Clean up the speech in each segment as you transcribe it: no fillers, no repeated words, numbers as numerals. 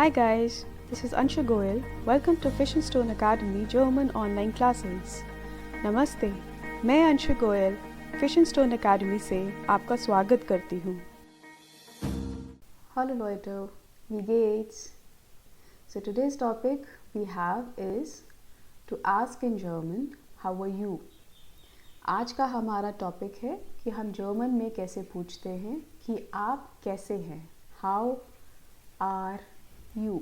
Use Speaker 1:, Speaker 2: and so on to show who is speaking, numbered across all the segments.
Speaker 1: Hi guys, this is Anshu Goyal. Welcome to Fish and Stone Academy German online classes. नमस्ते, मैं Anshu Goyal fish and stone academy से आपका स्वागत करती हूँ. Hallo Leute, wie geht's? So today's topic we have is to ask in German, how are you? आज का हमारा टॉपिक है कि हम जर्मन में कैसे पूछते हैं कि आप कैसे हैं. How are you?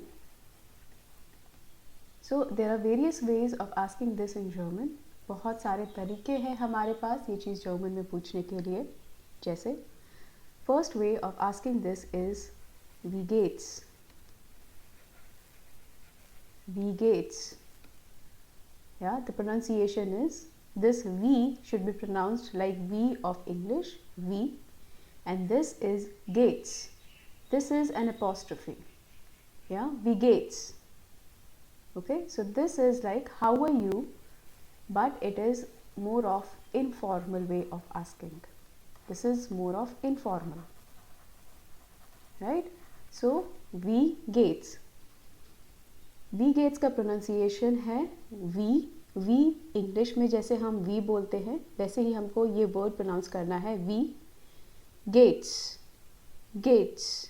Speaker 1: So there are various ways of asking this in German. बहुत सारे तरीके हैं हमारे पास ये चीज़ जर्मन में पूछने के लिए. जैसे first way of asking this is wie geht's? Wie geht's? Yeah, the pronunciation is this wie should be pronounced like we of English, we, and this is geht's. This is an apostrophe. Yeah, wie geht's? Okay, so this is like how are you, but it is more of informal way of asking. This is more of informal, right? So wie geht's? Wie geht's का pronunciation है we English में जैसे हम we बोलते हैं वैसे ही हमको ये word pronounce करना है wie geht's,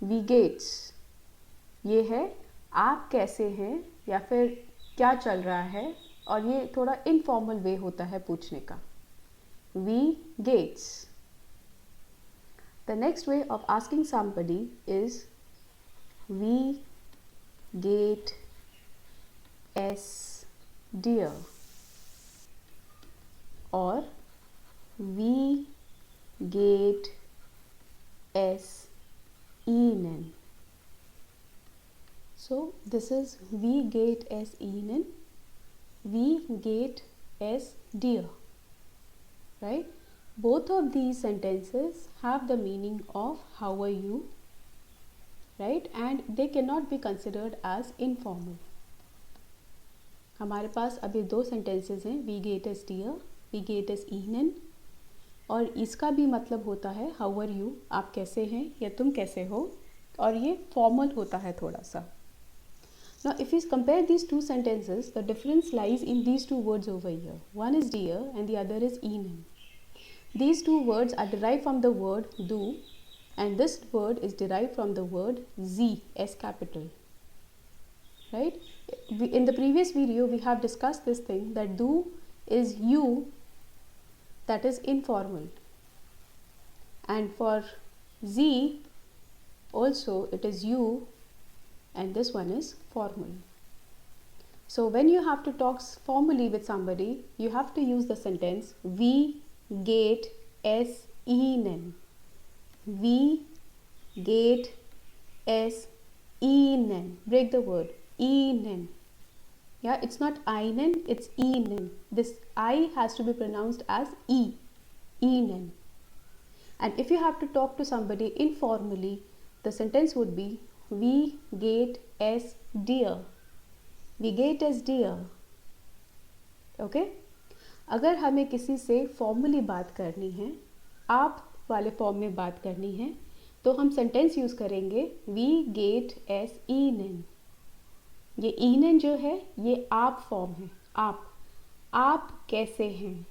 Speaker 1: wie geht's. ये है आप कैसे हैं या फिर क्या चल रहा है, और ये थोड़ा इनफॉर्मल वे होता है पूछने का. wie geht's. The next way of asking somebody is wie geht es dir, or wie geht es Ihnen. So this is wie geht es Ihnen, wie geht es dir, right? Both of these sentences have the meaning of how are you, right? And they cannot be considered as informal. हमारे पास अभी दो sentences हैं, wie geht es dir, wie geht es Ihnen, और इसका भी मतलब होता है how are you, आप कैसे हैं या तुम कैसे हो, और ये formal होता है थोड़ा सा. Now if we compare these two sentences, the difference lies in these two words over here. One is dear and the other is Ihnen. These two words are derived from the word du, and this word is derived from the word Sie, S capital. Right? In the previous video we have discussed this thing that du is you, that is informal, and for Sie also it is you, and this one is formal. So when you have to talk formally with somebody, you have to use the sentence wie geht es Ihnen, wie geht es Ihnen. Break the word Ihnen. Yeah, it's not Einen, it's Ihnen. This I has to be pronounced as E, Ihnen. And if you have to talk to somebody informally, the sentence would be wie geht es dir, wie geht es dir. Okay? अगर हमें किसी से formally बात करनी है, आप वाले form में बात करनी है, तो हम सेंटेंस यूज़ करेंगे wie geht es Ihnen. ये Ihnen जो है ये आप फॉर्म है, आप कैसे हैं.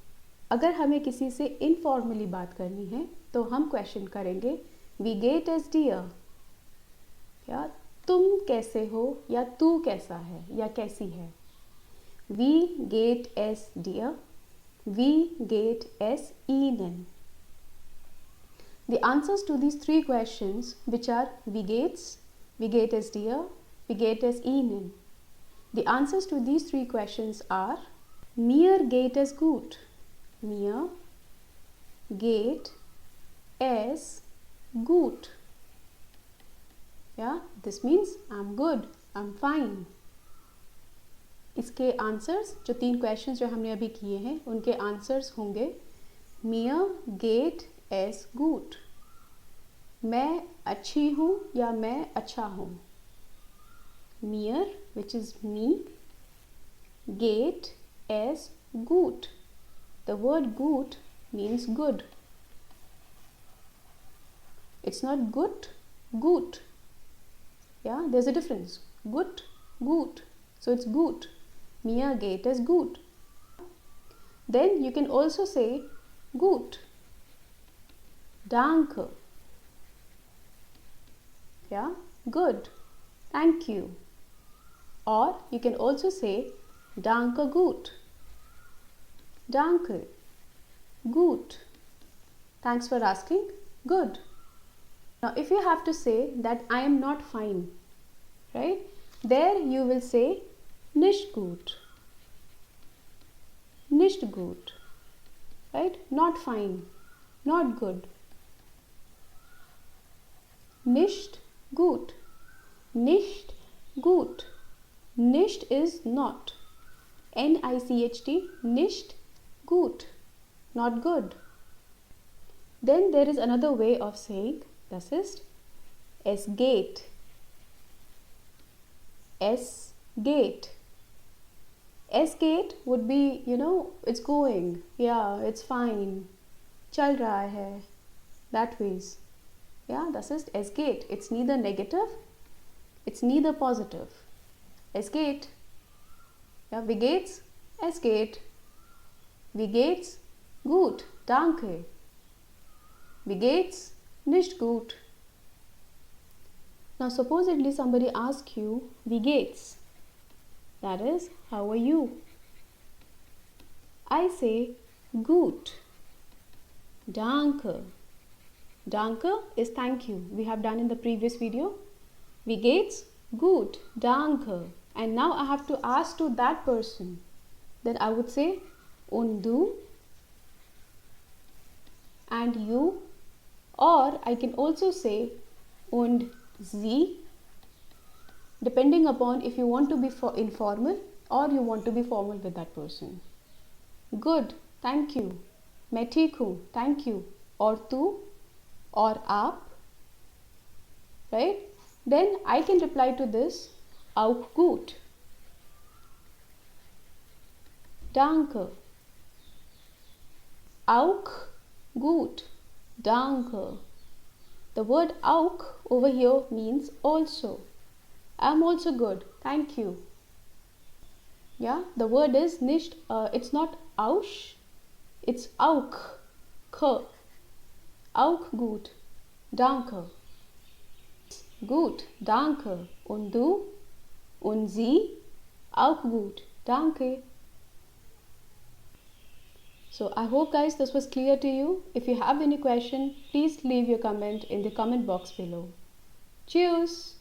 Speaker 1: अगर हमें किसी से इनफॉर्मली बात करनी है तो हम क्वेश्चन करेंगे wie geht es dir, या तुम कैसे हो या तू कैसा है या कैसी है. wie geht es dir, wie geht es Ihnen. The answers to these three questions, which are wie geht's, wie geht es dir, wie geht es Ihnen, the answers to these three questions are mir geht es gut, mir geht es gut. Yeah, this means I'm good, I'm fine. इसके answers जो तीन questions जो हमने अभी किए हैं उनके answers होंगे mir geht es gut, मैं अच्छी हूँ या मैं अच्छा हूँ. mir, which is me, geht es gut. The word gut means good. It's not gut, gut. Yeah, there's a difference. Gut, gut. So it's gut. Mir geht es gut. Then you can also say gut. Danke. Yeah, good. Thank you. Or you can also say danke gut. Danke. Gut. Thanks for asking. Good. Now if you have to say that I am not fine, right? There you will say nicht gut. Nicht gut. Right? Not fine. Not good. Nicht gut. Nicht gut. Nicht is not. N-I-C-H-T. Nicht gut. Not good. Then there is another way of saying, das ist es geht. Es geht. Es geht would be, it's going. Yeah, it's fine. Chal raha hai. That ways. Yeah, das ist es geht. It's neither negative, it's neither positive. Es geht. Ja, wie geht's? Es geht. Wie geht's? Gut, danke. Wie geht's? Nicht gut. Now supposedly somebody asks you, wie geht's? That is, how are you? I say, gut. Danke. Danke is thank you. We have done in the previous video. Wie geht's? Gut. Danke. And now I have to ask to that person. Then I would say, und du? And you? Or I can also say, und sie? Depending upon if you want to be informal or you want to be formal with that person. Good, thank you. मैं ठीक हूँ, thank you. और तू? और आप? Right? Then I can reply to this, auch gut. Danke. Auch gut. Danke. The word auch over here means also. I'm also good, thank you. Yeah, the word is nicht, it's not auch, it's auch, k. Auch gut, danke. Gut, danke. Und du? Und sie? Auch gut, danke. So I hope guys this was clear to you. If you have any question, please leave your comment in the comment box below. Cheers!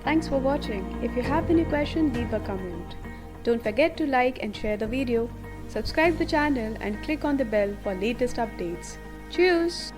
Speaker 1: Thanks for watching. If you have any question, leave a comment. Don't forget to like and share the video. Subscribe the channel and click on the bell for latest updates. Cheers!